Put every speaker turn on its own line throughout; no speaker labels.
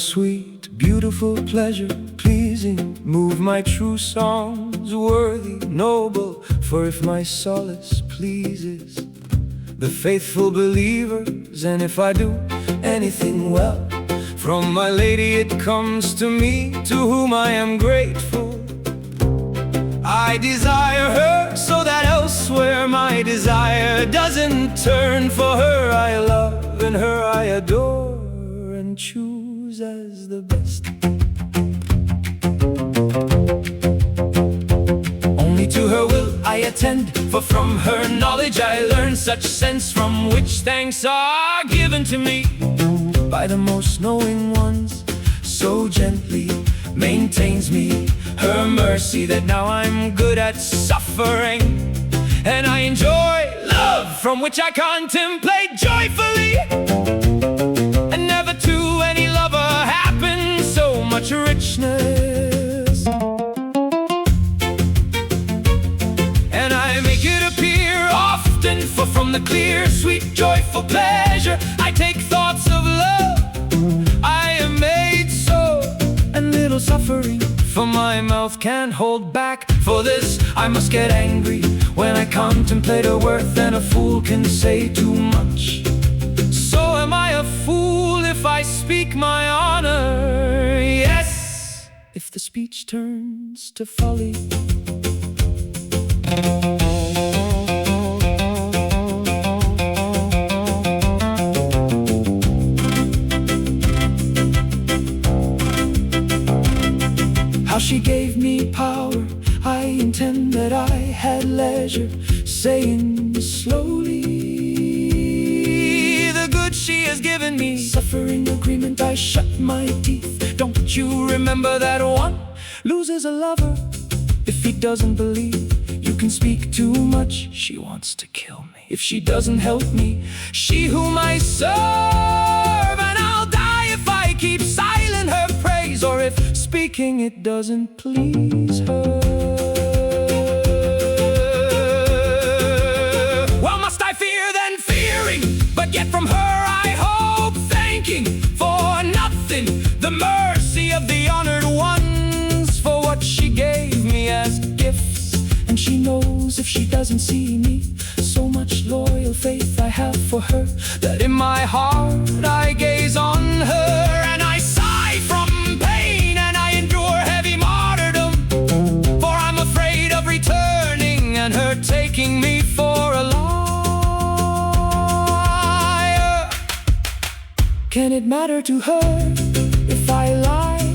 sweet, beautiful pleasure, pleasing, move my true songs, worthy, noble. For if my solace pleases the faithful believers, and if I do anything well, from my lady it comes to me, to whom I am grateful. I desire her so that elsewhere my desire doesn't turn. For her I love, and her I adore, and choose as the best. Only to her will I attend, for from her knowledge I learn such sense, from which thanks are given to me by the most knowing ones. So gently maintains me her mercy, that now I'm good at suffering, and I enjoy love, from which I contemplate joyfully. And never to any lover happened so much richness, and I make it appear often, for from the clear, sweet, joyful pleasure I take thoughts of love. I am made so, and little suffering for my mouth can't hold back. For this I must get angry when I contemplate her worth, and a fool can say too much. So am I a fool if I speak my honor? Yes, if the speech turns to folly. How she gave me power, I intend that I had leisure, saying slowly, the good she has given me, suffering agreement I shut my teeth. Don't you remember that one loses a lover if he doesn't believe? You can speak too much, she wants to kill me. If she doesn't help me, she whom I serve, and I'll die if I keep silent her praise, or if speaking it doesn't please her. Well, must I fear then fearing, but yet from her I hope, thanking for nothing the mercy of the honored ones, for what she gave me as gifts. And she knows if she doesn't see me, so much loyal faith I have for her, that in my heart I gaze on her, and I sigh from pain, and I endure heavy martyrdom, for I'm afraid of returning and her taking me for a liar. Can it matter to her if I lie?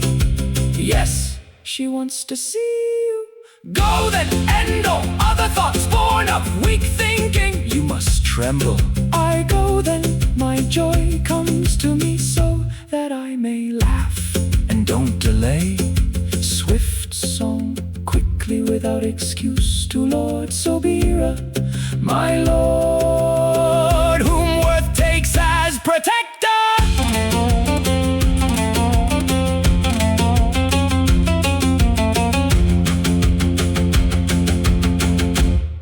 Yes, she wants to see you go, then end all other thoughts born of weak thinking. You must tremble. I go, then my joy comes to me, so that I may laugh and don't delay. Swift song, quickly without excuse, to Lord Sobira, my Lord, whom worth takes as protector.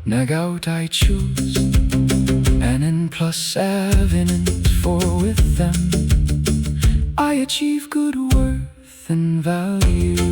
Nagaut I choose, and in plus avenant, for with them I achieve good worth and value.